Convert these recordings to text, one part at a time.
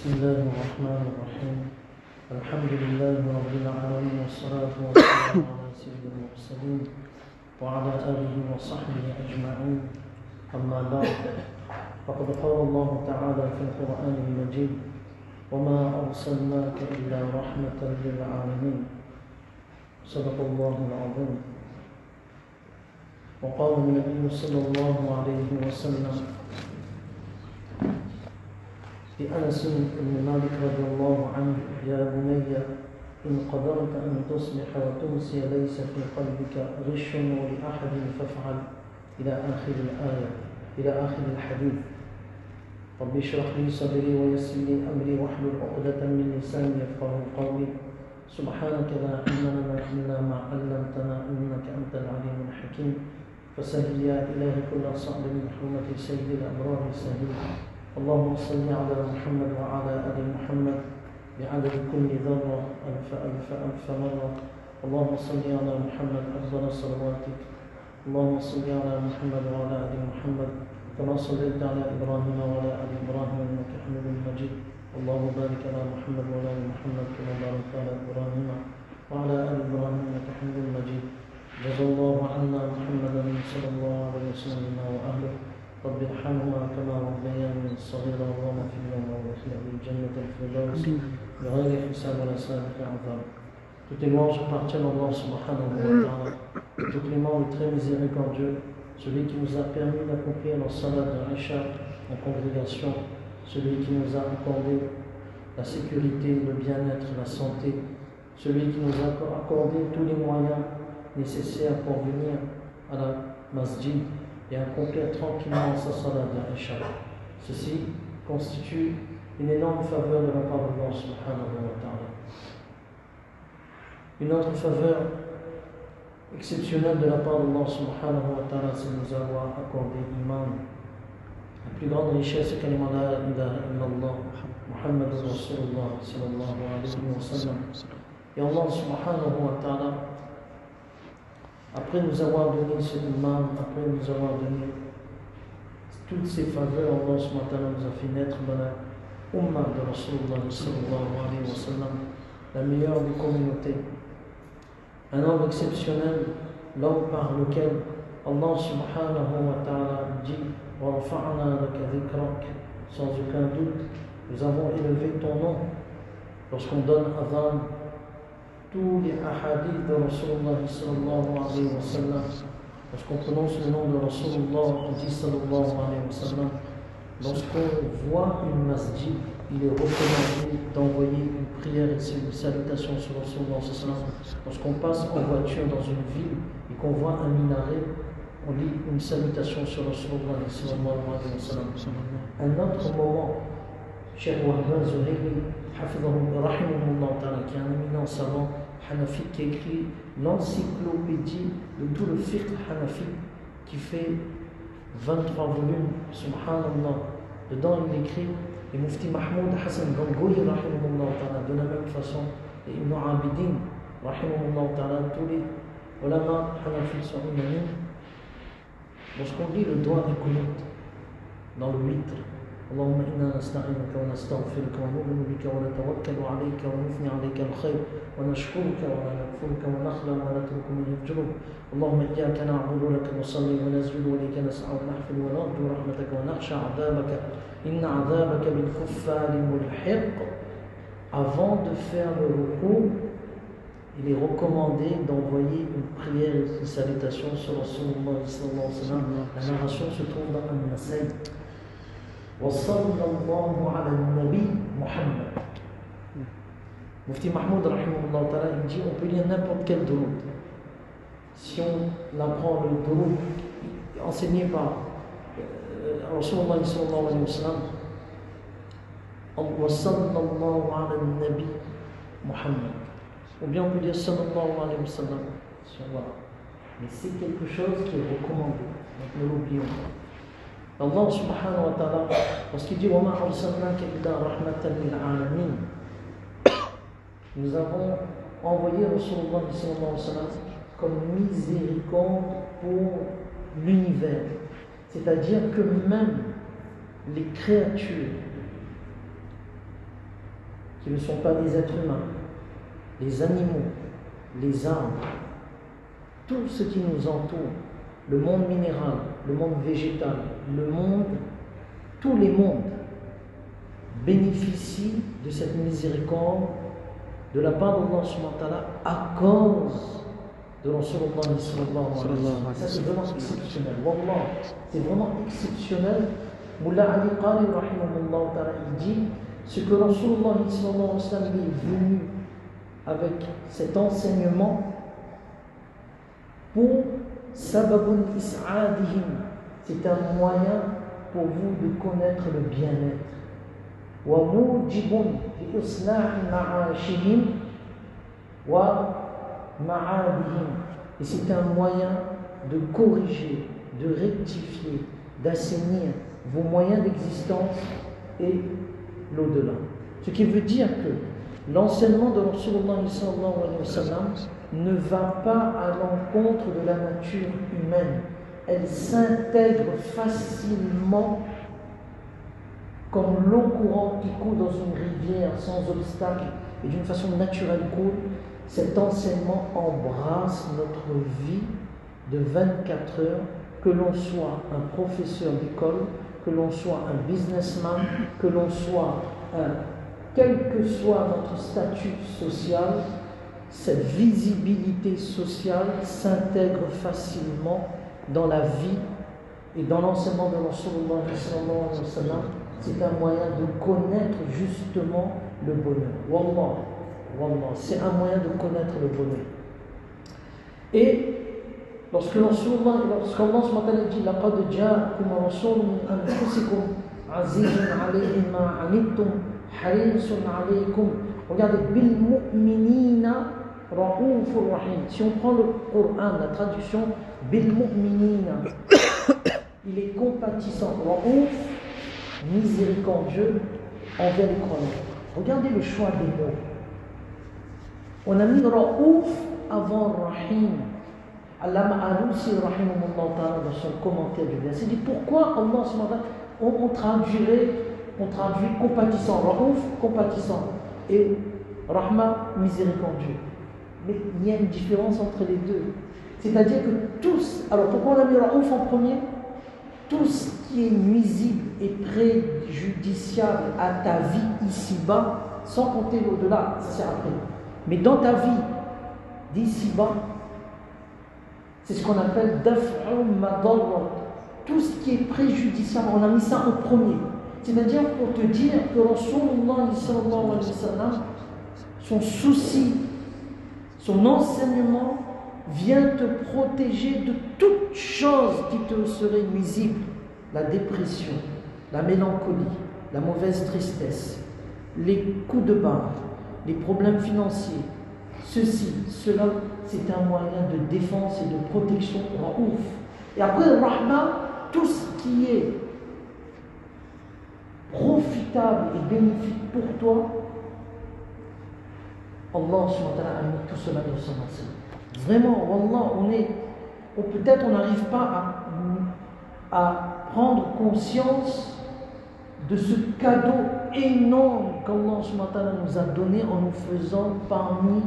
بسم الله الرحمن الرحيم الحمد لله رب العالمين والصلاة والسلام على سيد المرسلين وعلى آله وصحبه أجمعين أما بعد فقد قال الله تعالى في القرآن المجيد وما أرسلناك إلا رحمة للعالمين صدق الله العظيم وقال النبي صلى الله عليه وسلم لأنس بن مالك رضي الله عنه يا بني إن قدرت أن تصبح وتمسي ليس في قلبك غش ولأحد فافعل إلى آخر الآية إلى آخر الحديث رب اشرح لي صدري ويسر لي أمري واحلل عقدة من لساني يفقهوا قولي سبحانك لا علم لنا إلا ما علمتنا إنك أنت العليم الحكيم فسهل يا إلهي كل صعب من حرمة سيد الأبرار سهل اللهم صل على محمد وعلى آل محمد بعدد كل ذرة ألف ألف ألف مرة اللهم صل على محمد أفضل صلواتك اللهم صل على محمد وعلى آل محمد كما صليت على إبراهيم وعلى آل إبراهيم إنك حميد مجيد اللهم بارك على محمد وعلى آل محمد كما باركت على إبراهيم وعلى آل إبراهيم إنك حميد مجيد جزا الله عنا محمدا صلى الله عليه وسلم وأهله رب ارحمهما كما ربياني صغيرا اللهم اغفر لهما وادخلهما الجنة الفردوس بغير حساب ولا سابق عذاب. Toutes les louanges appartiennent à Allah subhanahu wa ta'ala. Tout clément et très miséricordieux, celui qui nous a permis d'accomplir nos salats de Isha en congrégation, celui qui nous a accordé la sécurité, le bien-être, la santé, celui qui nous a accordé tous les moyens nécessaires pour venir à la masjid et accomplir tranquillement sa salat d'Isha. Ceci constitue une énorme faveur de la part d'Allah subhanahu wa ta'ala. Une autre faveur exceptionnelle de la part d'Allah subhanahu wa ta'ala, c'est de nous avoir accordé l'imam. La plus grande richesse est kalima la ilaha illallah Muhammad Rasulullah sallallahu alayhi wa sallam. Et Allah subhanahu wa ta'ala, après nous avoir donné ce imam, après nous avoir donné toutes ces faveurs, Allah subhanahu wa ta'ala nous a fait naître dans la Ummah de Rasulullah sallallahu alayhi wa sallam, la meilleure des communautés. Un homme exceptionnel, l'homme par lequel Allah subhanahu wa ta'ala dit wa rafa'na laka dhikrak, sans aucun doute, nous avons élevé ton nom. Lorsqu'on donne adhan, tous les ahadiths de Rasulullah sallallahu alayhi wa sallam, lorsqu'on prononce le nom de Rasulullah, on dit sallallahu alayhi wa sallam. Lorsqu'on voit une masjid, il est recommandé d'envoyer une prière et une salutation sur Rasulullah sallallahu alayhi wa sallam. Lorsqu'on passe en voiture dans une ville et qu'on voit un minaret, on lit une salutation sur Rasulullah sallallahu alayhi wa sallam. Un autre moment, Cheikh Wahba Zuhayli, rahimahullah ta'ala, qui est un éminent savant Hanafi, qui a écrit l'encyclopédie de tout le fiqh Hanafi, qui fait 23 volumes, subhanallah. Dedans il écrit, et Mufti Mahmoud Hassan Gangoui, rahimahullah ta'ala, de la même façon, et Ibn Abidin, rahimahullah ta'ala, tous les ulama Hanafi sont unanimes. Lorsqu'on lit le doigt du Qunut dans le witr, اللهم إنا نستعينك ونستغفرك ونؤمن بك ونتوكل عليك ونثني عليك الخير ونشكرك ولا نكفرك ونخلع ونترك من يفجرك اللهم إياك نعبد لك نصلي ونسجد وليك نسعى ونحفل ونرجو رحمتك ونخشى عذابك إن عذابك بالكفار ملحق. Avant de faire le recours, il est recommandé d'envoyer une prière et une salutation sur Rasulullah sallallahu alayhi wa sallam. La narration se trouve dans An-Nasai. وصلى الله على النبي محمد. Mufti Mahmoud rahimahullah ta'ala, il dit on peut lire n'importe quel durud. Si on apprend le durud enseigné par Rasulullah sallallahu alayhi wa sallam, وصلى الله على النبي محمد, ou bien on peut dire sallallahu alayhi wa sallam. Mais c'est quelque chose qui est recommandé, donc ne l'oublions pas. Allah subhanahu wa ta'ala, lorsqu'il dit وَمَا أَرْسَلْنَاكَ إِلَّا رَحْمَةً لِلْعَالَمِينَ, nous avons envoyé Rasulullah sallallahu alayhi wa sallam comme miséricorde pour l'univers. C'est-à-dire que même les créatures qui ne sont pas les êtres humains, les animaux, les arbres, tout ce qui nous entoure, le monde minéral, le monde végétal, le monde, tous les mondes bénéficient de cette miséricorde de la part d'Allah subhanahu wa ta'ala à cause de Rasulullah sallallahu alayhi wa sallam. Ça c'est vraiment exceptionnel. Wallah, c'est vraiment exceptionnel. Mullah Ali Qari rahimahullah ta'ala, il dit ce que Rasulullah sallallahu alayhi wa sallam est venu avec cet enseignement pour sababun is'adihim, c'est un moyen pour vous de connaître le bien-être. Wa mujibun li islahi ma'ashihim wa ma'adihim, et c'est un moyen de corriger, de rectifier, d'assainir vos moyens d'existence et l'au-delà. Ce qui veut dire que l'enseignement de Rasulullah sallallahu alayhi wa sallam ne va pas à l'encontre de la nature humaine. Elle s'intègre facilement comme l'eau courante qui coule dans une rivière sans obstacle et d'une façon naturelle coule. Cet enseignement embrasse notre vie de 24 heures, que l'on soit un professeur d'école, que l'on soit un businessman, que l'on soit quel que soit notre statut social, cette visibilité sociale s'intègre facilement dans la vie et dans l'enseignement de Rasulullah sallallahu alayhi wa sallam. C'est un moyen de connaître justement le bonheur. Wallah, wallah, c'est un moyen de connaître le bonheur. Et lorsqu'Allah dit laqad ja'akum rasulun min anfusikum azizun alayhi ma anittum harisun alaykum, regardez, bil mu'minina raoufur rahim. Si on prend le Coran, la traduction bil mu'minina, il est compatissant, raouf, miséricordieux envers les croyants. Regardez le choix des mots. On a mis raouf avant rahim. Allama Alousi rahimahullah ta'ala dans son commentaire du verset dit pourquoi Allah on traduit compatissant, raouf compatissant et rahma miséricordieux. Mais il y a une différence entre les deux. C'est-à-dire que tous, alors pourquoi on a mis raouf en premier? Tout ce qui est nuisible et préjudiciable à ta vie ici-bas, sans compter l'au-delà, ça c'est après. Mais dans ta vie d'ici-bas, c'est ce qu'on appelle daf'u madarrat. Tout ce qui est préjudiciable, on a mis ça en premier. C'est-à-dire pour te dire que Rasulullah sallallahu alayhi wa sallam, son souci, son enseignement vient te protéger de toute chose qui te serait nuisible. La dépression, la mélancolie, la mauvaise tristesse, les coups de barre, les problèmes financiers, ceci, cela, c'est un moyen de défense et de protection raouf. Et après le rahma, tout ce qui est profitable et bénéfique pour toi, Allah subhanahu wa ta'ala a mis tout cela dans son enseignement. Vraiment, Wallah, peut-être on n'arrive pas à prendre conscience de ce cadeau énorme qu'Allah subhanahu wa ta'ala nous a donné en nous faisant parmi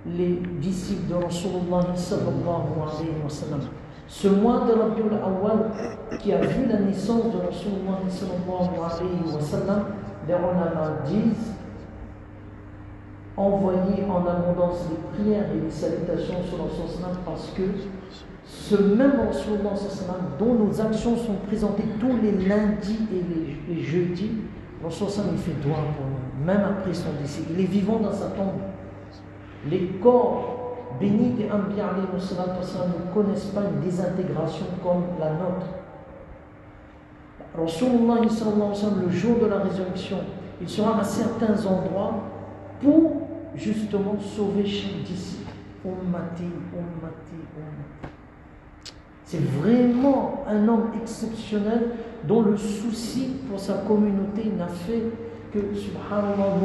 les disciples de Rasulullah sallallahu alayhi wa sallam. Ce mois de Rabiul Awwal qui a vu la naissance de Rasulullah sallallahu alayhi wa sallam, les ulama disent envoyer en abondance les prières et les salutations sur Rasulullah parce que ce même Rasulullah dont nos actions sont présentées tous les lundis et les jeudis, Rasulullah il fait doigt pour nous, même après son décès. Il est vivant dans sa tombe. Les corps bénis des Anbiya ne connaissent pas une désintégration comme la nôtre. Rasulullah le jour de la résurrection, il sera à certains endroits pour justement sauver chaque disciple. Ummati, ummati, ummati. C'est vraiment un homme exceptionnel dont le souci pour sa communauté n'a fait que, subhanallah,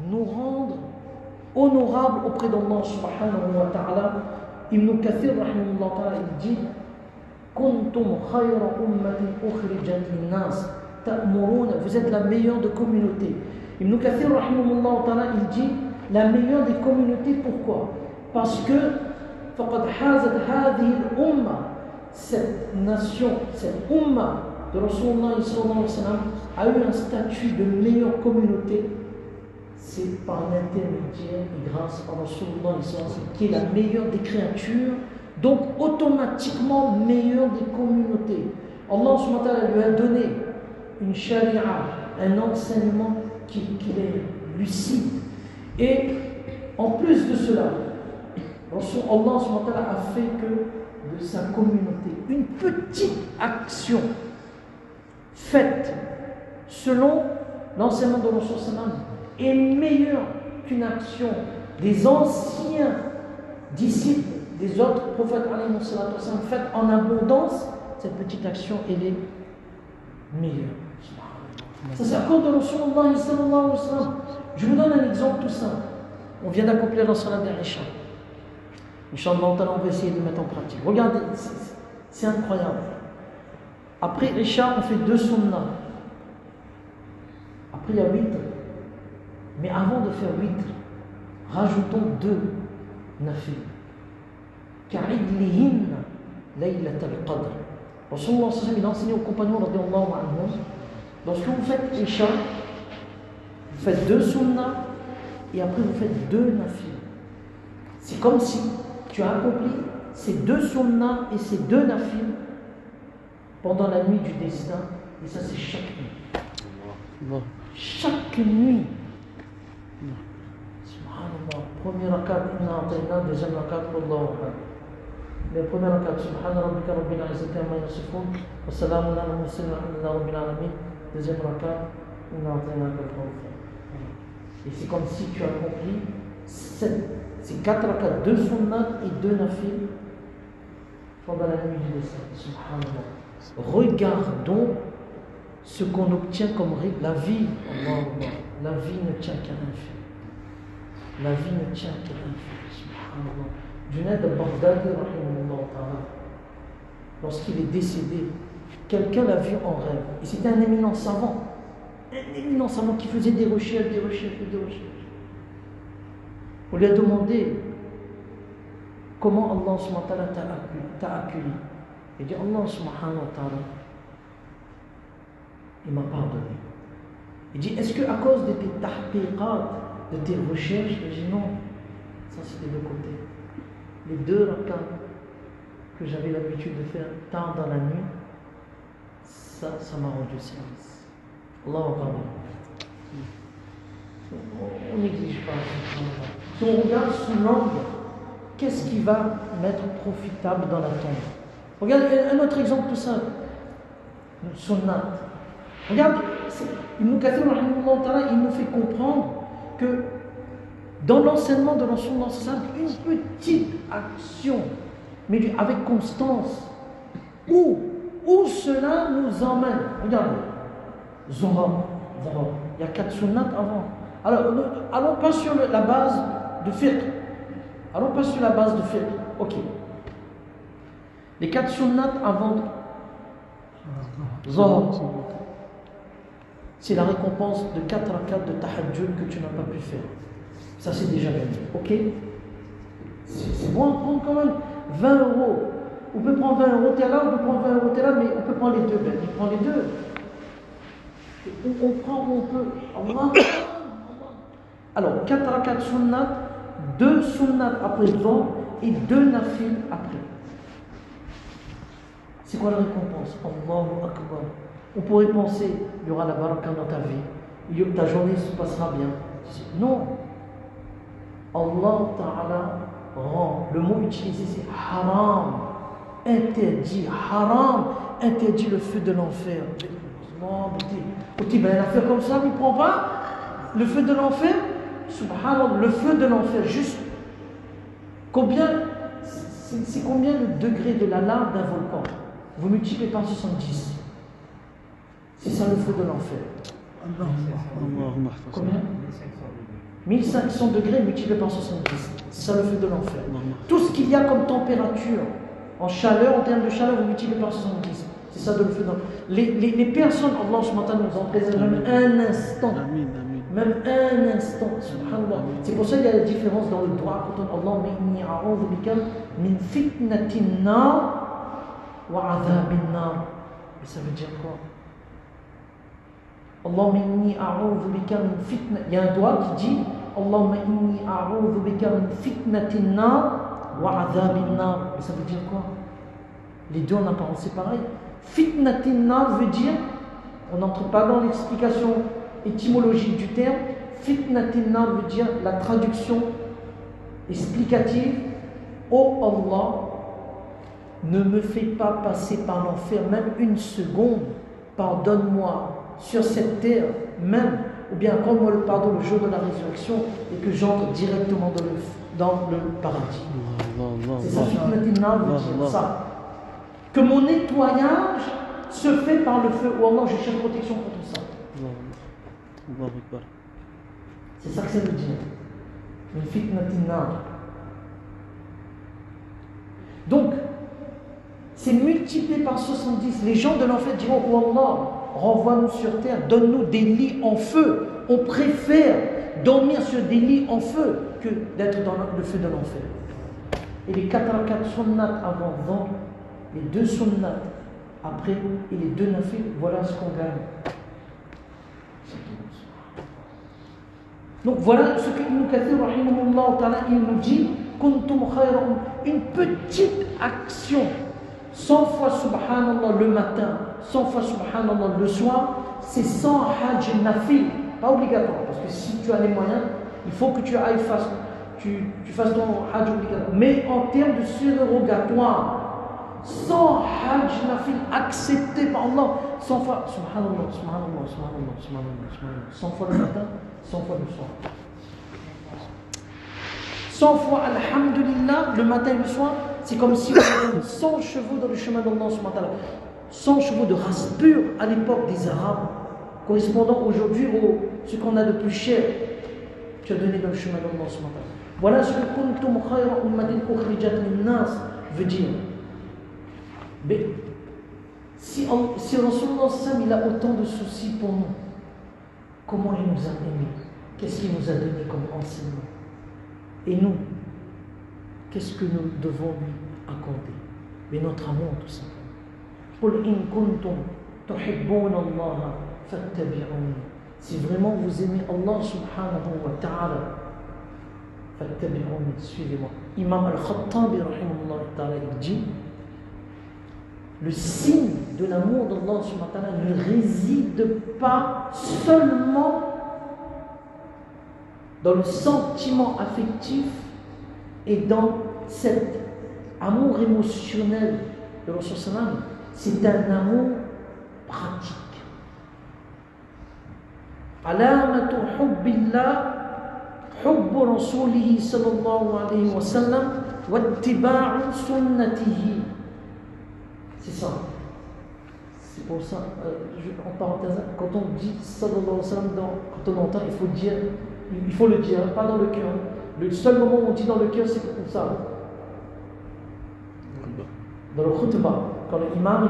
nous rendre honorables auprès d'Allah subhanahu wa ta'ala. Ibn Kathir rahimahullah ta'ala, il dit Kuntum khayra ummatin ukhrijat linnas ta'muruna, vous êtes la meilleure de communauté Ibn Kathir, rahimahullah ta'ala, il dit la meilleure des communautés, pourquoi? Parce que فَقَدْ حَازَتْ هَذِهِ الْأُمَّةِ cette nation, cette umma de Rasulullah sallallahu alayhi wa sallam a eu un statut de meilleure communauté. C'est par l'intermédiaire et grâce à Rasulullah sallallahu alayhi wa sallam qui est la meilleure des créatures, donc automatiquement meilleure des communautés. Allah subhanahu wa ta'ala lui a donné une sharia, un enseignement qui est lucide. Et en plus de cela, Allah subhanahu wa ta'ala a fait que de sa communauté, une petite action faite selon l'enseignement de Rasul sallam est meilleure qu'une action des anciens disciples des autres prophètes faite en abondance. Cette petite action, elle est meilleure. Ça c'est à cause de Rasulullah sallallahu alayhi wa sallam. Je vous donne un exemple tout simple. On vient d'accomplir la salat d'Isha. Inch'Allah, on va essayer de mettre en pratique. Regardez, c'est incroyable. Après Isha, on fait 2 sunnah. Après, il y a 8. Mais avant de faire 8, rajoutons 2 nafil. Ka'idlihin laylat al-qadr. Rasulullah sallallahu alayhi wa sallam, il a enseigné aux compagnons radiyallahu anhum. Lorsque vous faites Isha, vous faites 2 sunnah et après vous faites 2 nafil. C'est comme si tu as accompli ces 2 sunnah et ces 2 nafil pendant la nuit du destin, et ça c'est chaque nuit. Chaque nuit. Subhanallah. Premier rakat, inna atayna, deuxième rakat, Allahu akbar. Le premier rakat, Subhana rabbika rabbil izzati amma yasifun, wa salamun ala al-mursalin walhamdulillahi rabbil alamin. Deuxième rakat, inna atayna al-kawthar. Et c'est comme si tu as accompli ces 4 rakats, 2 sunnat et 2 nafil pendant la nuit du destin. Subhanallah. Regardons ce qu'on obtient comme la vie. Allah, la vie ne tient qu'à un fil. La vie ne tient qu'à un fil. Subhanallah. Junayd al-Baghdadi, lorsqu'il est décédé, quelqu'un l'a vu en rêve. Et c'était un éminent savant. Un éminent savant qui faisait des recherches. On lui a demandé comment Allah subhanahu wa ta'ala t'a accueilli. Il dit Allah subhanahu wa ta'ala, il m'a pardonné. Il dit est-ce qu'à cause de tes tahqiqat, de tes recherches? Il dit non, ça c'est des 2 côtés. Les 2 rakats que j'avais l'habitude de faire tard dans la nuit, ça m'a rendu service. Allah pardonne. On n'exige pas. Si on regarde sous l'angle, qu'est-ce qui va m'être profitable dans la tombe? Regarde un autre exemple tout simple. Le sunnat. Regarde, Ibn Kathir, il nous fait comprendre que dans l'enseignement de l'enseignement, une petite action, mais avec constance, où cela nous emmène. Regardez, Zohar, il y a 4 sunnats avant. Alors, allons pas sur la base de fiqh. Ok. Les 4 sunnats avant Zohar, c'est la récompense de 4 rakats de tahajjud que tu n'as pas pu faire. Ça c'est déjà gagné. Ok. C'est bon à prendre quand même. 20 €. On peut prendre 20 € t'es là, on peut prendre 20 € t'es là, mais on peut prendre les 2. Ben, il prend les 2. On prend où on peut. Allah. Alors, 4 rakats sunnat, 2 sunnat après Zohar et 2 nafil après. C'est quoi la récompense? Allahu Akbar. On pourrait penser, il y aura la baraka dans ta vie, ta journée se passera bien. Non. Allah Ta'ala rend, le mot utilisé c'est haram, interdit le feu de l'enfer. Ben, un affaire comme ça, il ne prend pas le feu de l'enfer. Subhanallah, le feu de l'enfer, juste combien, c'est combien le degré de la lave d'un volcan? Vous multipliez par 70. C'est ça le feu de l'enfer. Combien? 1500 degrés multiplié par 70. C'est ça le feu de l'enfer. Tout ce qu'il y a comme température, en chaleur, en termes de chaleur, vous multipliez par 70. C'est ça le feu de l'enfer. Les personnes, Allah nous en préserve même un instant. même un instant, subhanallah. C'est pour ça qu'il y a la différence dans le droit quand on Allahumma inni a'udhu bika min fitnatin nar wa adhabin nar. Mais ça veut dire quoi? Allahumma inni a'udhu bika min fitna. Il y a un doigt qui dit Allahumma inni a'udhu bika min fitnatin nar wa adhabin nar. Mais ça veut dire quoi? Les deux en apparence c'est pareil. Fitnatin nar veut dire, on n'entre pas dans l'explication étymologique du terme. Fitnatin nar veut dire la traduction explicative. Oh Allah, ne me fais pas passer par l'enfer même une seconde. Pardonne-moi sur cette terre même, ou bien accorde-moi le pardon le jour de la résurrection et que j'entre directement dans le paradis. C'est ça, fitnatin nar veut dire ça. Que mon nettoyage se fait par le feu. Oh Allah, je cherche protection contre ça. C'est ça que ça veut dire. Une fitnatin nar. Donc, c'est multiplié par 70. Les gens de l'enfer diront oh Allah, renvoie-nous sur terre, donne-nous des lits en feu. On préfère dormir sur des lits en feu que d'être dans le feu de l'enfer. Et les 4 rakats sunnat avant Dhuhr, les 2 sunnat après et les 2 nafil, voilà ce qu'on gagne. Donc voilà ce que Ibn Kathir rahimahullah ta'ala il nous dit, kuntum khayra, une petite action, 100 fois subhanallah le matin, 100 fois subhanallah le soir, c'est 100 hajj nafil, pas obligatoire, parce que si tu as les moyens, il faut que tu ailles tu fasses ton hajj obligatoire. Mais en termes de surrogatoire, 100 hajj nafil acceptés par Allah, 100 fois subhanallah, subhanallah, subhanallah, subhanallah, subhanallah, 100 fois le matin, 100 fois le soir. 100 fois alhamdulillah le matin et le soir, c'est comme si on avait 100 chevaux dans le chemin d'Allah subhanahu wa ta'ala. 100 chevaux de race pure à l'époque des Arabes, correspondant aujourd'hui à ce qu'on a de plus cher. Tu as donné dans le chemin d'Allah subhanahu wa ta'ala. Voilà ce que kuntum khayra ummatin ukhrijat lin-nas veut dire. Mais si Rasulullah sallam il a autant de soucis pour nous, comment il nous a aimés? Qu'est-ce qu'il nous a donné comme enseignement? Et nous, qu'est-ce que nous devons lui accorder? Mais notre amour tout simplement. قُلْ إِن كُنْتُمْ تُحِبُّونَ اللَّهَ فَاتَّبِعُونِ. Si vraiment vous aimez Allah subhanahu wa ta'ala, فَاتَّبِعُونِ, suivez-moi. Imam al-Khattabi rahimahullah ta'ala il dit, le signe de l'amour d'Allah subhanahu wa ta'ala ne réside pas seulement dans le sentiment affectif et dans cet amour émotionnel de Rasul sallam, c'est un amour pratique. Alamatu hubbillah hubbu rasulihi sallallahu alayhi wa sallam wa ittiba'u sunnatihi. C'est ça. C'est pour ça, en parenthèse, quand on dit sallallahu alayhi wa sallam, quand on entend, il faut le dire, pas dans le cœur. Le seul moment où on dit dans le cœur, c'est comme ça. Dans le khutbah, quand l'imam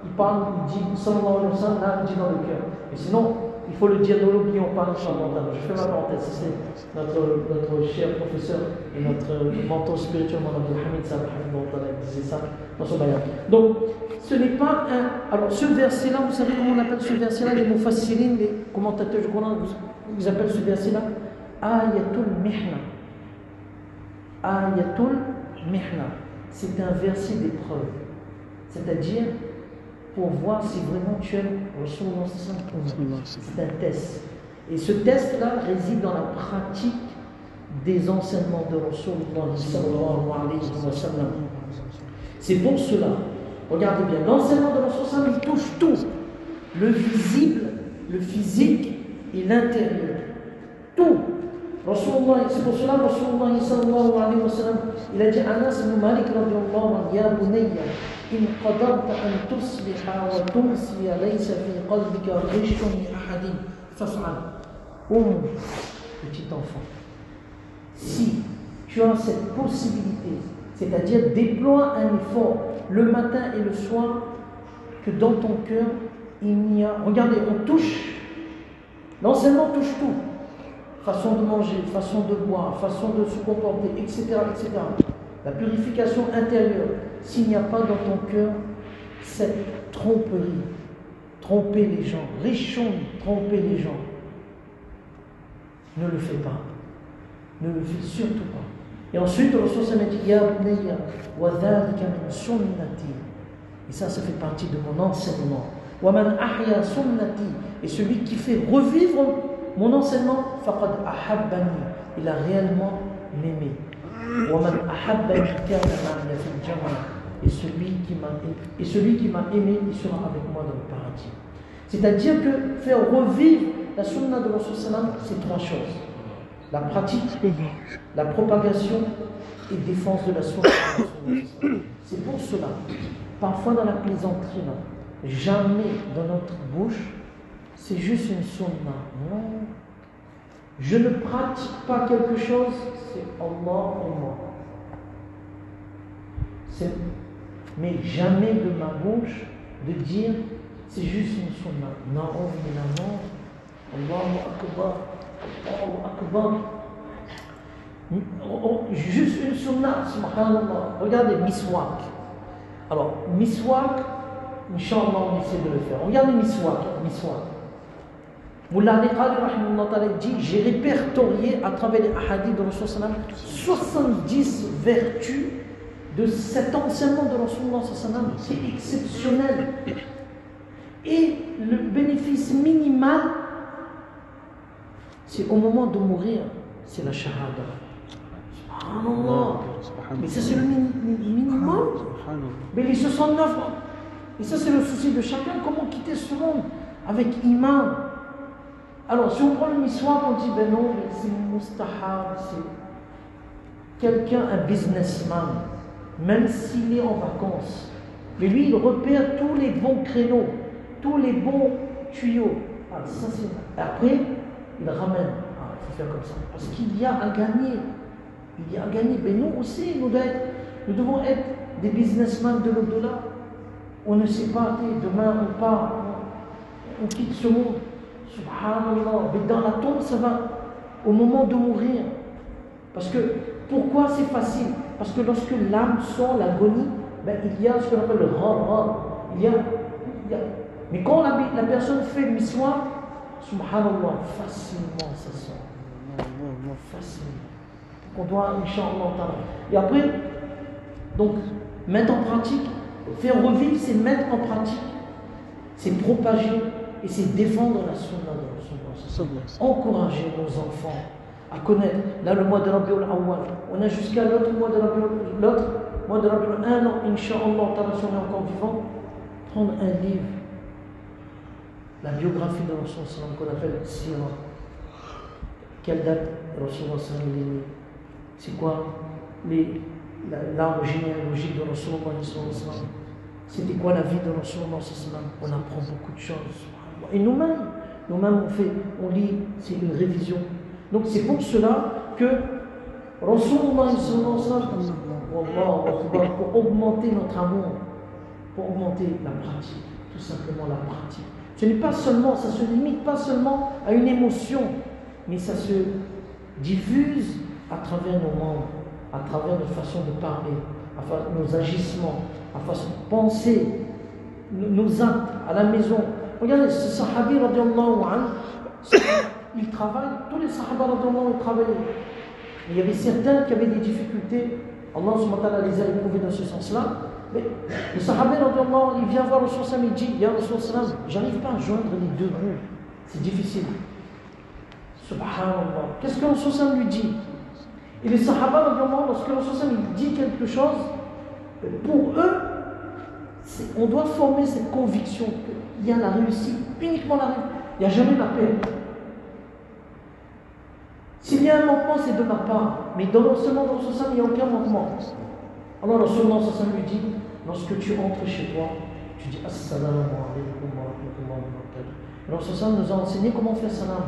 il parle, il dit sallallahu alayhi wa sallam, là il dit dans le cœur. Et sinon, il faut le dire dans l'oubli, on parle mental. Je fais ma parenthèse, c'est notre cher professeur et notre mentor spirituel, Mme Hamid Salah, il disait ça dans son bayan. Donc, ce n'est pas un. Alors, ce verset-là, vous savez comment on appelle ce verset-là? Les mufassirin, les commentateurs du Coran, ils appellent ce verset-là Ayatul Mihna. Ayatul Mihna. C'est un verset d'épreuve. C'est-à-dire, pour voir si vraiment tu aimes Rasulullah sallallahu alayhi wa sallam. C'est un test. Et ce test-là réside dans la pratique des enseignements de Rasulullah sallallahu alayhi wa sallam. C'est pour cela, regardez bien, l'enseignement de Rasulullah il touche tout. Le visible, le physique et l'intérieur. Tout. Rasulullah, c'est pour cela que Rasulullah sallallahu alayhi wa sallam, il a dit Anas ibn Malik radiyallahu anhu, Ya bunayya, in qadarta an tusbiha wa tumsiya laysa fi qalbika ghishun li ahadin faf'al. Oh mon petit enfant, si tu as cette possibilité, c'est-à-dire déploie un effort le matin et le soir, que dans ton cœur il n'y a, regardez, on touche L'enseignement touche tout. Façon de manger, façon de boire, façon de se comporter, etc., etc. La purification intérieure. S'il n'y a pas dans ton cœur cette tromperie, tromper les gens, richoune, tromper les gens, ne le fais pas. Ne le fais surtout pas. Et ensuite, le Rasul sallallahu alayhi wa sallam dit Ya bunayya wa dhalika min sunnati. Et ça fait partie de mon enseignement. Wa man ahya sunnati. Et celui qui fait revivre mon enseignement, faqad ahabbani. Il a réellement m'aimé. Wa man ahabbani kana ma'iya fil jannah. Et celui qui m'a aimé, il sera avec moi dans le paradis. C'est-à-dire que faire revivre la sunna de Rasul sallallahu alayhi wa sallam, c'est trois choses. La pratique, la propagation et défense de la sunna. C'est pour cela, parfois dans la plaisanterie, jamais dans notre bouche, c'est juste une sunna. Non. Je ne pratique pas quelque chose, c'est Allah et moi. Mais jamais de ma bouche de dire c'est juste une sunna. Non, Allahu Akbar. Allahu Akbar. Juste une sunna, subhanallah. Regardez, miswak. Alors, miswak, Inch'Allah, on essaie de le faire. Regardez miswak. Mullah Ali Qari rahimahullah dit, j'ai répertorié à travers les hadiths de Rasulullah 70 vertus de cet enseignement de Rasulullah. C'est exceptionnel. Et le bénéfice minimal, c'est au moment de mourir, c'est la shahada. Subhanallah. Mais ça c'est le minimum. Mais les 69, et ça c'est le souci de chacun, comment quitter ce monde avec iman. Alors si on prend le miswak, on dit ben non, c'est mustahab, c'est quelqu'un, un businessman, même s'il est en vacances. Mais lui il repère tous les bons créneaux, tous les bons tuyaux. Alors, ça, après, il ramène. Il faut faire comme ça. Parce qu'il y a à gagner. Il y a à gagner. Mais nous aussi, nous devons être des businessmen de l'au-delà. On ne sait pas, demain on part, on quitte ce monde. Subhanallah. Mais dans la tombe, ça va au moment de mourir. Parce que, pourquoi c'est facile? Parce que lorsque l'âme sort l'agonie, ben, il y a ce qu'on appelle le rab. Mais quand la personne fait le miswak, subhanallah, facilement ça sort. Facilement. On doit, Inch'Allah. Et après, donc, mettre en pratique, faire revivre, c'est mettre en pratique, c'est propager et c'est défendre la sunna de Rasulullah. Encourager nos enfants à connaître. Là, le mois de Rabiul Awwal, on a jusqu'à l'autre mois de Rabiul 1 an, Inch'Allah, si on est encore vivant, prendre un livre. La biographie de Rasulullah qu'on appelle Sira. Quelle date Rasulullah est né? C'est quoi l'arbre généalogique de Rasulullah? C'était quoi la vie de Rasulullah? On apprend beaucoup de choses. Et nous-mêmes on lit, c'est une révision. Donc c'est pour cela que Rasulullah pour augmenter notre amour, pour augmenter la pratique, tout simplement la pratique. Ce n'est pas seulement, ça ne se limite pas seulement à une émotion, mais ça se diffuse à travers nos membres, à travers notre façon de parler, à travers nos agissements, à façon de penser, nos actes à la maison. Regardez, ce sahabi radiallahu anhu, il travaille, tous les sahaba radiallahu anhu travaillaient. Il y avait certains qui avaient des difficultés, Allah subhanahu wa ta'ala les a éprouvés dans ce sens-là. Mais le sahabi radiallahu anhu, il vient voir le Rasul sallam, il dit, Ya Rasul sallam, j'arrive pas à joindre les deux bouts, c'est difficile. Subhanallah. Qu'est-ce que le Rasul sallam lui dit? Et les sahaba radiallahu anhu, lorsque le Rasul sallam dit quelque chose, pour eux, on doit former cette conviction qu'il y a la réussite, uniquement la réussite. Il n'y a jamais la paix. S'il y a un manquement, c'est de ma part. Mais dans l'enseignement de Rasul, il n'y a aucun manquement. Alors Rasul lui dit, lorsque tu entres chez toi, tu dis Assalamu alaykum wa rahmatullahi wa barakatuh. Alors Rasul nous a enseigné comment faire salam.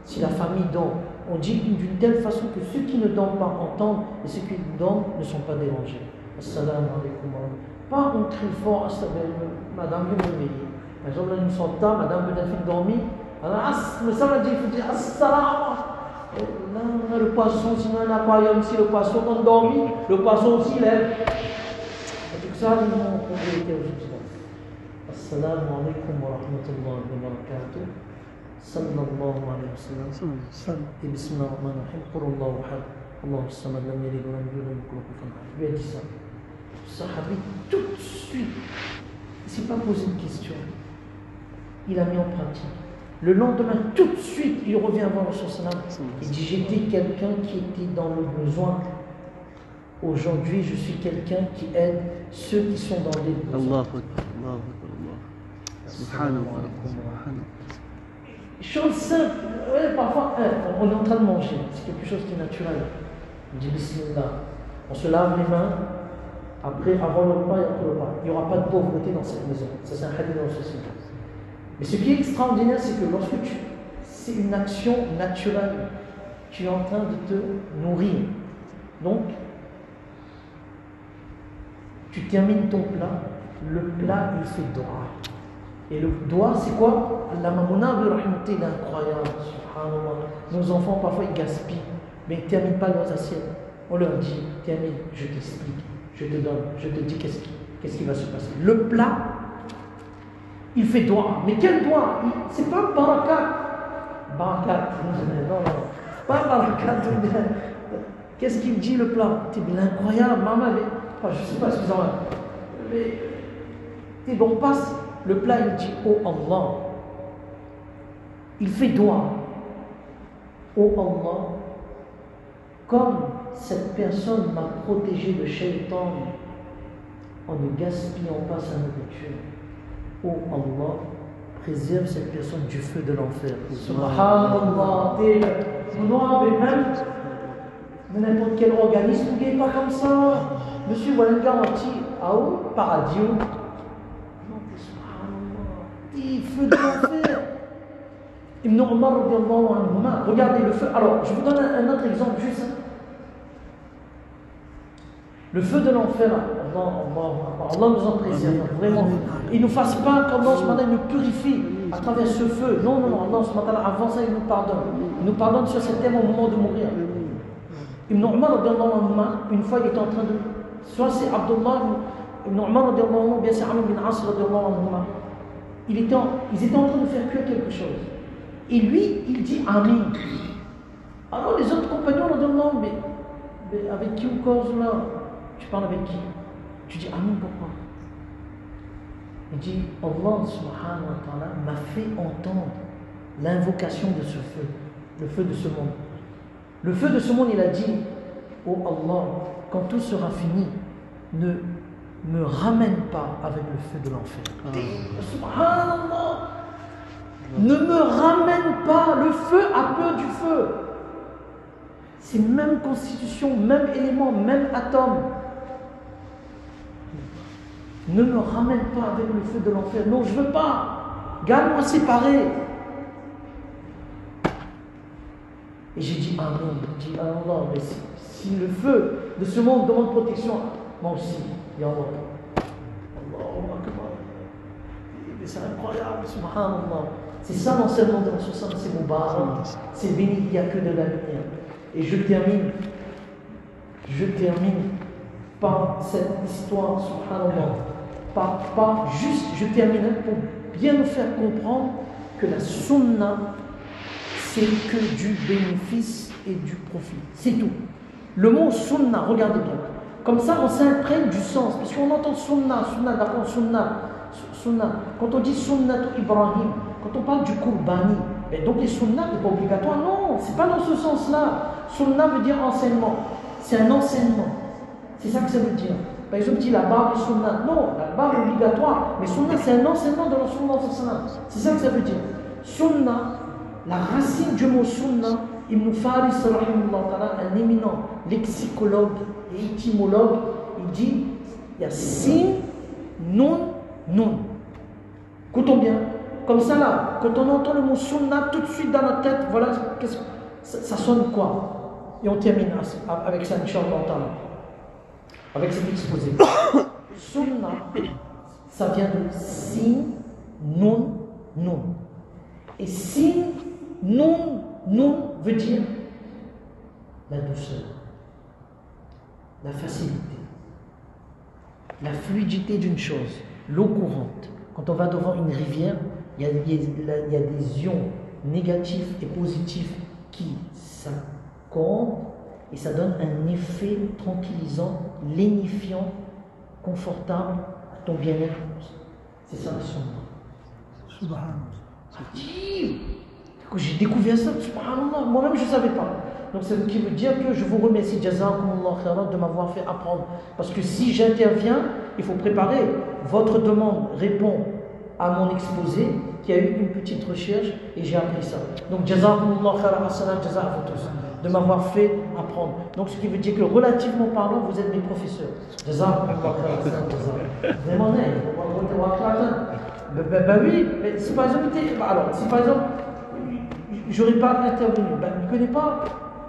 Si la famille dort, on dit d'une telle façon que ceux qui ne dorment pas entendent et ceux qui dorment ne sont pas dérangés. Assalamu alaykum wa rahmatullahi. Pas on crie fort, madame, je me réveiller. Par exemple, là, nous sommes tard, madame peut-être dormir, Alors, le samedi, il faut dire Assalamu. Là, le poisson, sinon un aquarium, si le poisson endormi, le poisson aussi lève. Et tout ça, ils vont compléter aujourd'hui. Assalamu alaikum wa rahmatullahi wa barakatuh. Sallallahu alayhi wa sallam. Et bismillah ar-Rahman ar-Rahim. Qurullahu ahad. Allahu samad lam yalid wa lam yulad wa lam yakul lahu kufuwan ahad. Il lui a dit ça. Le sahabi, tout de suite, il ne s'est pas posé une question. Il a mis en pratique. Le lendemain, tout de suite, il revient voir le sallam. Il dit, j'étais quelqu'un qui était dans le besoin. Aujourd'hui, je suis quelqu'un qui aide ceux qui sont dans les besoins. Chose simple, ouais, parfois, on est en train de manger, c'est quelque chose qui est naturel. On dit bismillah, on se lave les mains, après, avant le repas et après le repas. Il n'y aura pas de pauvreté dans cette maison. Ça, c'est un hadith dans le social. Mais ce qui est extraordinaire, c'est que lorsque c'est une action naturelle, tu es en train de te nourrir. Donc, tu termines ton plat, le plat, il fait doigt. Et le doigt, c'est quoi? La mamouna de rahimati, il est incroyable, subhanallah. Nos enfants, parfois, ils gaspillent, mais ils ne terminent pas leurs assiettes. On leur dit, termine, je t'explique, je te donne, je te dis qu'est-ce qui va se passer. Le plat, il fait doigt. Mais quel doigt? C'est pas barakat. Barakat. Non, pas barakat. Qu'est-ce qu'il dit le plat? C'est incroyable, maman. Je ne sais pas, excusez-moi. Mais bon, on passe. Le plat, il dit, oh Allah. Il fait doigt. Oh Allah. Comme cette personne m'a protégé de shaitan en ne gaspillant pas sa nourriture. Oh Allah, préserve cette personne du feu de l'enfer. Subhanallah. Même n'importe quel organisme, vous n'est pas comme ça. Monsieur, voilà une garantie. Ah oh, paradis. Il feu de l'enfer. Ibn Umar, regardez le feu. Alors, je vous donne un autre exemple, juste. Le feu de l'enfer, Allah nous en préserve, vraiment. Il ne nous fasse pas comme Allah nous purifie à travers ce feu. Non, Allah, avant ça, il nous pardonne. Il nous pardonne sur cet thème au moment de mourir. Ibn Umar, une fois, il était en train de. Soit c'est Abdullah, Ibn Umar, ou bien c'est Amr bin As, ils étaient en train de faire cuire quelque chose. Et lui, il dit Amin. Alors les autres compagnons leur demandent, mais avec qui on cause là? Tu parles avec qui? Tu dis Amin, pourquoi? Il dit Allah subhanahu wa ta'ala m'a fait entendre l'invocation de ce feu, le feu de ce monde. Le feu de ce monde, il a dit, oh Allah, quand tout sera fini, ne me ramène pas avec le feu de l'enfer. Subhanallah. Ne me ramène pas, le feu a peur du feu. C'est même constitution, même élément, même atome. Ne me ramène pas avec le feu de l'enfer. Non, je ne veux pas. Garde-moi séparé. Et j'ai dit Amen. J'ai dit Allah, mais si le feu de ce monde demande protection, moi aussi, ya Allah. Allahu Akbar. Mais c'est incroyable, subhanallah. C'est ça l'enseignement de Rasul, c'est Mubarak. C'est béni, il n'y a que de la lumière. Et je termine par cette histoire, subhanallah. Pas juste, je termine pour bien nous faire comprendre que la sunna, c'est que du bénéfice et du profit. C'est tout. Le mot sunna, regardez bien. Comme ça, on s'imprègne du sens. Parce qu'on entend sunna, d'accord, sunna. Quand on dit sunnatu Ibrahim, quand on parle du kurbani, mais donc les sunnah n'est pas obligatoire. Non, c'est pas dans ce sens-là. Sunna veut dire enseignement. C'est un enseignement. C'est ça que ça veut dire. Par exemple, dit la barbe est sunnah. Non, la barbe est obligatoire. Mais sunnah, c'est un enseignement de Rasulullah. C'est ça que ça veut dire. Sunnah, la racine du mot sunnah, Ibn Faris, un éminent lexicologue et étymologue, il dit il y a sin, nun, nun. Écoutons bien. Comme ça là, quand on entend le mot sunnah tout de suite dans notre tête, voilà, ça sonne quoi? Et on termine avec ça, Inch'Allah, avec cet exposé. Sunnah, ça vient de sin, nun, nun. Et sin, nun veut dire la douceur, la facilité, la fluidité d'une chose, l'eau courante. Quand on va devant une rivière, il y a des ions négatifs et positifs qui s'accordent et ça donne un effet tranquillisant, lénifiant, confortable à ton bien-être. C'est ça la sunna. Subhanallah. J'ai découvert ça, subhanallah, moi-même je ne savais pas. Donc c'est ce qui veut dire que je vous remercie, jazakumullah khairan, de m'avoir fait apprendre. Parce que si j'interviens, il faut préparer. Votre demande répond à mon exposé, qui a eu une petite recherche, et j'ai appris ça. Donc jazakumullah khairan, as-salam, jaza à vous tous, de m'avoir fait apprendre. Donc ce qui veut dire que relativement parlant, vous êtes mes professeurs. Jazakumullah khairan, as-salam, jaza. Vraiment, oui, mais si par exemple, j'aurais pas intervenu, il ne connaît pas.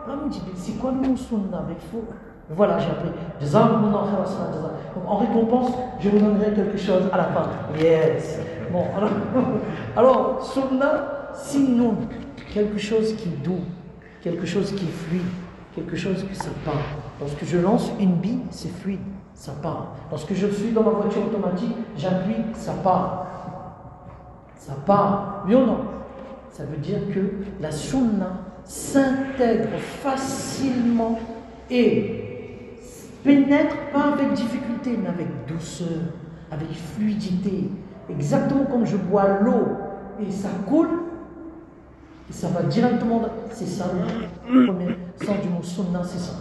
Il me dit, c'est quoi le mot sunna? Voilà, j'ai appris. Donc, en récompense, je vous donnerai quelque chose à la fin. Yes. Bon, alors sunna, sinon, quelque chose qui est doux, quelque chose qui est fluide, quelque chose que ça part. Lorsque je lance une bille, c'est fluide, ça part. Lorsque je suis dans ma voiture automatique, j'appuie, ça part. Ça part. Oui ou non? Ça veut dire que la sunna s'intègre facilement et pénètre pas avec difficulté, mais avec douceur, avec fluidité. Exactement comme je bois l'eau et ça coule, et ça va directement. C'est ça le premier sens du mot sunna, c'est ça.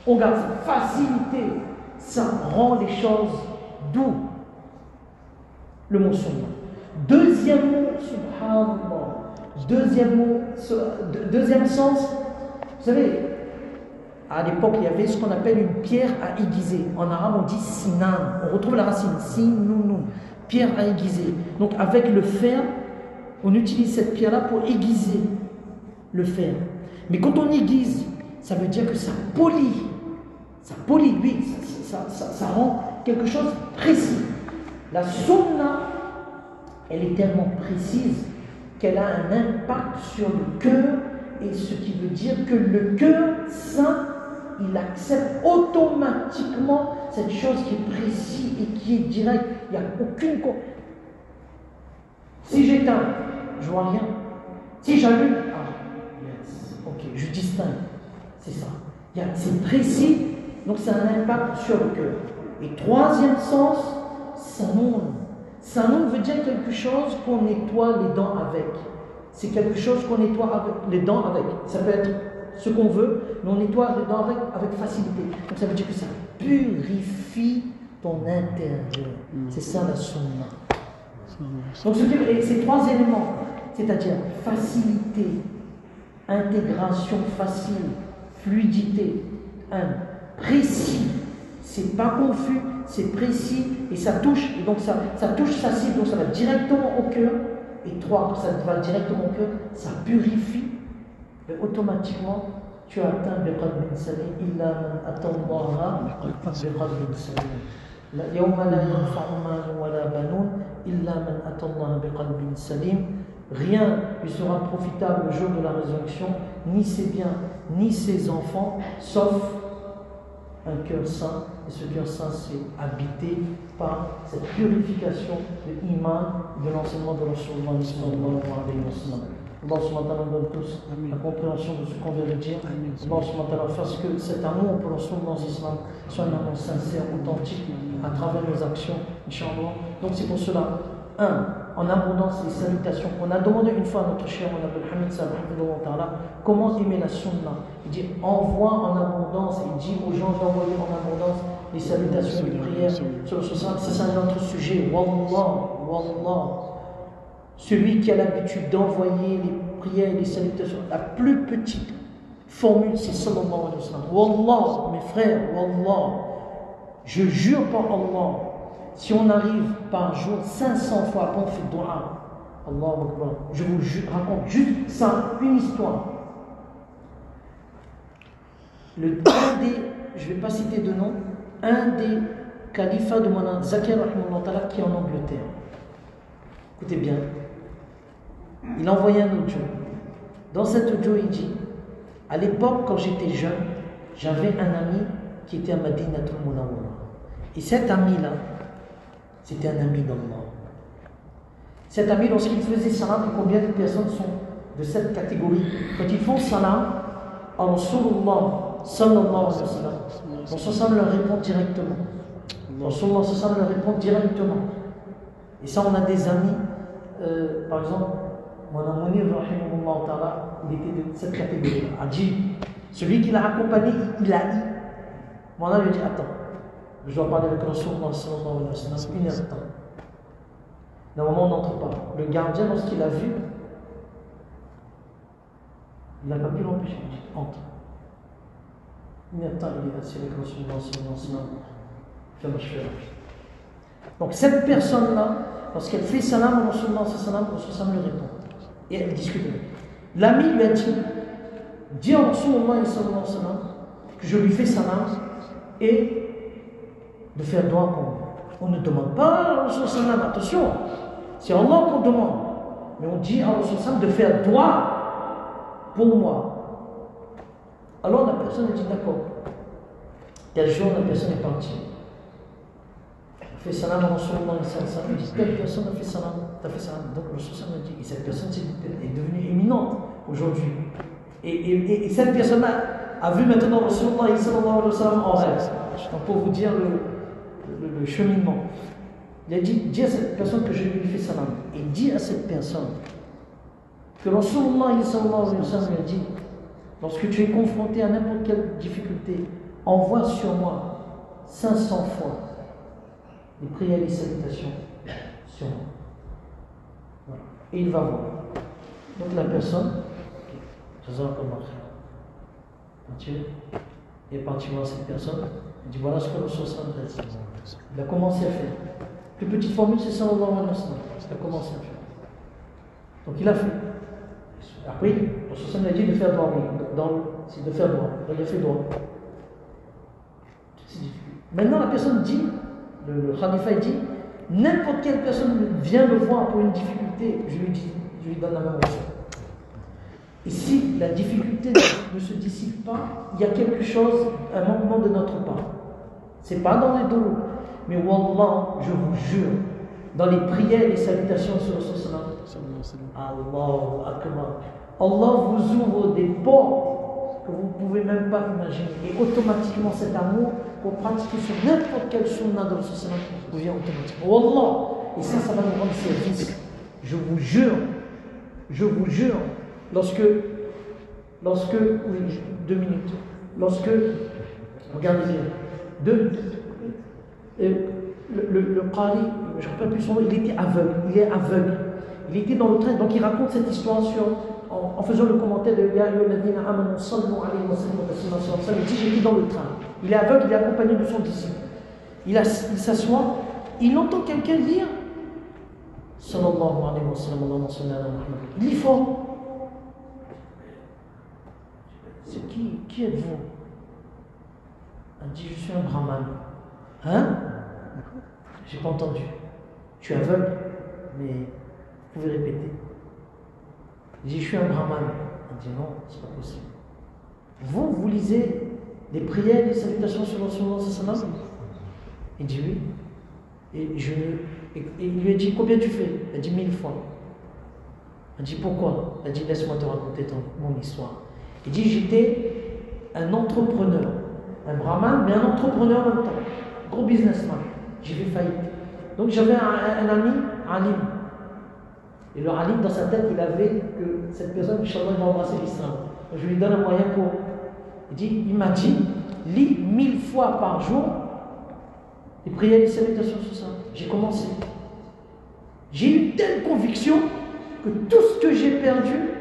On garde cette facilité, ça rend les choses douces. Le mot sunna. Deuxième mot, subhanallah. Deuxième sens, vous savez, à l'époque, il y avait ce qu'on appelle une pierre à aiguiser. En arabe, on dit sinan. On retrouve la racine, sinunun, pierre à aiguiser. Donc, avec le fer, on utilise cette pierre-là pour aiguiser le fer. Mais quand on aiguise, ça veut dire que ça polit. Ça polit, oui, ça rend quelque chose de précis. La sunna, elle est tellement précise qu'elle a un impact sur le cœur, et ce qui veut dire que le cœur saint, il accepte automatiquement cette chose qui est précise et qui est directe. Il n'y a aucune... Si j'éteins, je vois rien. Si j'allume, yes, ok, je distingue. C'est ça. C'est précis, donc ça a un impact sur le cœur. Et troisième sens, sanoun. Sanoun veut dire quelque chose qu'on nettoie les dents avec. C'est quelque chose qu'on nettoie avec, les dents avec. Ça peut être ce qu'on veut, mais on nettoie les dents avec facilité. Donc ça veut dire que ça purifie ton intérieur. C'est ça la sunna. Donc ces trois éléments, c'est-à-dire facilité, intégration facile, fluidité, précis, c'est pas confus, c'est précis et ça touche, et donc ça touche sa cible, donc ça va directement au cœur. Et trois, ça va directement au cœur, ça purifie, mais automatiquement tu atteins biqalbin salim, illa man atallaha biqalbin salim. Yawma la yanfa'u malun wala banun illa man atallaha biqalbin salim. Rien ne sera profitable le jour de la résurrection, ni ses biens, ni ses enfants, sauf un cœur saint. Et ce cœur saint, c'est habité par cette purification de l'iman, de l'enseignement de Rasulullah sallallahu alayhi wa sallam. Allah subhanahu wa ta'ala donne tous la compréhension de ce qu'on vient de dire. Allah subhanahu wa ta'ala fasse que cet amour pour Rasulullah soit un amour sincère, authentique, à travers nos actions, Inch'Allah. Donc c'est pour cela, en abondance les salutations. On a demandé une fois à notre cher Abdul Hamid comment aimer la sunna. Il dit envoie en abondance, il dit aux gens d'envoyer en abondance les salutations et les prières. C'est un autre sujet. Wallah. Celui qui a l'habitude d'envoyer les prières et les salutations, la plus petite formule, c'est sallallahu alayhi wa sallam. Wallah, mes frères, wallah. Je jure par Allah. Si on arrive par jour 500 fois, après on fait dua, Allahu Akbar. Je vous raconte juste ça, une histoire. Je ne vais pas citer de nom, un des califats de Mawlana Zakir qui est en Angleterre. Écoutez bien. Il il a envoyé un audio. Dans cet audio, il dit, à l'époque, quand j'étais jeune, j'avais un ami qui était à Madinatul Munawwara. Et cet ami-là, c'était un ami d'Allah. Cet ami, lorsqu'il faisait salam, combien de personnes sont de cette catégorie? Quand ils font salam, à Rasulullah sallallahu alayhi wa sallam, Rasulullah leur répond directement. Rasulullah sallallahu leur répond directement. Et ça, on a des amis, par exemple, mon ami rahimahullah ta'ala, il était de cette catégorie. Ajib, celui qui l'a accompagné, il a eu. Mon ami lui dit, attends, je dois parler avec Rasulullah sallallahu alayhi wa sallam, une heure de temps. Normalement, on n'entre pas. Le gardien, lorsqu'il a vu, il n'a pas pu l'empêcher. Il dit, entre. Une heure de temps, il est assis avec Rasulullah sallallahu alayhi wa sallam. Donc cette personne-là, lorsqu'elle fait salam à Rasulullah sallallahu alayhi wa sallam lui répond. Et elle discute avec lui. L'ami lui a dit, dis à Rasulullah sallallahu alayhi wa sallam que je lui fais salam et de faire dua pour moi. On ne demande pas à Rasulullah sallallahu alayhi wa sallam, attention, c'est Allah qu'on demande. Mais on dit à Rasulullah sallallahu alayhi wa sallam de faire dua pour moi. Alors la personne dit d'accord. Tel jour, la personne est partie. Elle fait salam à Rasulullah sallallahu alayhi wa sallam. Il dit, telle personne a fait salam. Tu as fait salam. Donc Rasulullah sallallahu alayhi wa sallam dit, et cette personne est devenue éminente aujourd'hui. Et cette personne a vu maintenant Rasulullah sallallahu alayhi wa sallam en rêve. Donc pour vous dire le cheminement. Il a dit, dis à cette personne que je lui fais salam. Et dis à cette personne que Rasulullah sallallahu alayhi wa sallam lui a dit, lorsque tu es confronté à n'importe quelle difficulté, envoie sur moi 500 fois les prières et les salutations sur moi. Voilà. Et il va voir. Donc la personne, il est parti voir cette personne, il dit voilà ce que le Rasulullah a dit. Il a commencé à faire. Plus petite formule, c'est sallallahu alayhi wa sallam. Il a commencé à faire. Donc il a fait. Après, le Rasulullah a dit de faire droit. C'est de faire droit. Il a fait droit. Maintenant, la personne dit, le Khalifa dit, n'importe quelle personne vient me voir pour une difficulté, je lui donne la même raison. Et si la difficulté ne se dissipe pas, il y a quelque chose, un manquement de notre part. Ce n'est pas dans les dos, mais Wallah, je vous jure, dans les prières et les salutations sur le Rasulullah, Allahu Akbar, Allah vous ouvre des portes que vous ne pouvez même pas imaginer. Et automatiquement, cet amour, pour pratiquer sur n'importe quel sunnah de Rasulullah, vous vient automatiquement. Wallah, et ça va nous rendre service. Je vous jure, lorsque, oui, 2 minutes, regardez bien, le Qari, je ne rappelle plus son nom, il est aveugle. Il était dans le train, donc il raconte cette histoire en faisant le commentaire de Ya ayyuhalladhina amanu sallu alayhi wa sallam. Il dit j'étais dans le train. Il est aveugle, il est accompagné de son disciple. Il s'assoit, il entend quelqu'un dire sallallahu alayhi wa sallam, Allahumma salli ala Muhammad. Il dit fort. C'est qui êtes-vous? Elle dit je suis un brahman. Hein? J'ai pas entendu. Tu es aveugle, mais vous pouvez répéter. Il dit je suis un brahman. Elle dit non, c'est pas possible. Vous lisez des prières, des salutations sur Rasulullah sallallahu alayhi wa sallam? Il dit oui. Et il lui a dit combien tu fais? Elle dit 1000 fois. Elle dit pourquoi? Elle dit laisse-moi te raconter mon histoire. Il dit j'étais un entrepreneur, un brahman, mais un entrepreneur en même temps, gros businessman. J'ai fait faillite. Donc j'avais un ami, alim. Et le alim, dans sa tête, il avait que cette personne, Inch'Allah, va embrasser l'islam. Je lui donne un moyen pour. Il m'a dit, lis 1000 fois par jour et priez les salutations sur ça. J'ai commencé. J'ai eu telle conviction que tout ce que j'ai perdu,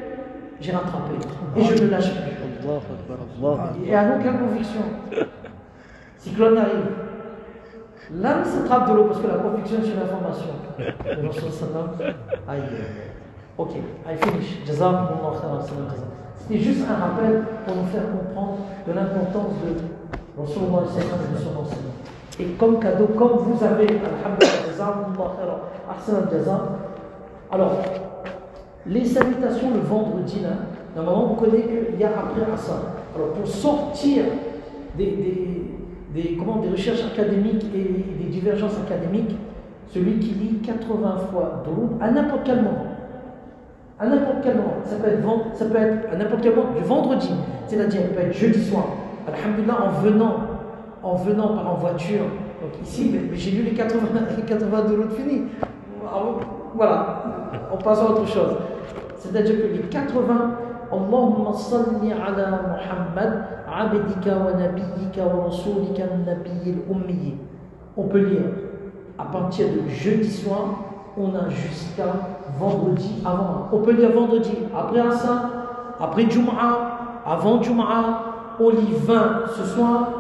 j'ai rattrapé. Et je ne lâche plus. Et à aucune conviction. Cyclone arrive. L'âme s'attrape de l'eau parce que la conviction c'est une information. Aïe. Ok, I finish. Jazakumullah khairan. C'était juste un rappel pour nous faire comprendre de l'importance de Rasulullah et de son enseignement. Et comme cadeau, comme vous avez, alhamdulillah, jazakumullah khairan, ahsan al-jaza. Alors, les salutations le vendredi, là, normalement, on connaît qu'il y a après Asr. Alors, pour sortir des recherches académiques et des divergences académiques, celui qui lit 80 fois Durud à n'importe quel moment, à n'importe quel moment, ça peut être à n'importe quel moment du vendredi, c'est-à-dire ça peut être jeudi soir, alhamdulillah, en venant en voiture. Donc ici, j'ai lu les 80 Durud finis. Voilà, on passe à autre chose. C'est-à-dire que les 80, Allahumma salli ala Muhammad, abdika wa nabiyyika wa rasulika nabiyyil ummi. On peut lire à partir de jeudi soir, on a jusqu'à vendredi avant. On peut lire vendredi après Asa, après Jum'a, avant Jum'a, on lit 20 ce soir,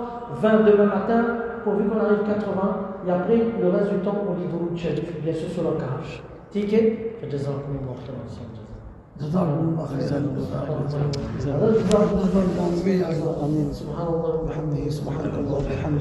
20 demain matin, pourvu qu'on arrive 80, et après le reste du temps, on lit Durud Sharif, bien sûr sur le Kahf. تيجي فجزاكم الله خيرا. جزاكم الله خيرا. سبحان الله وبحمده سبحانك اللهم وبحمده.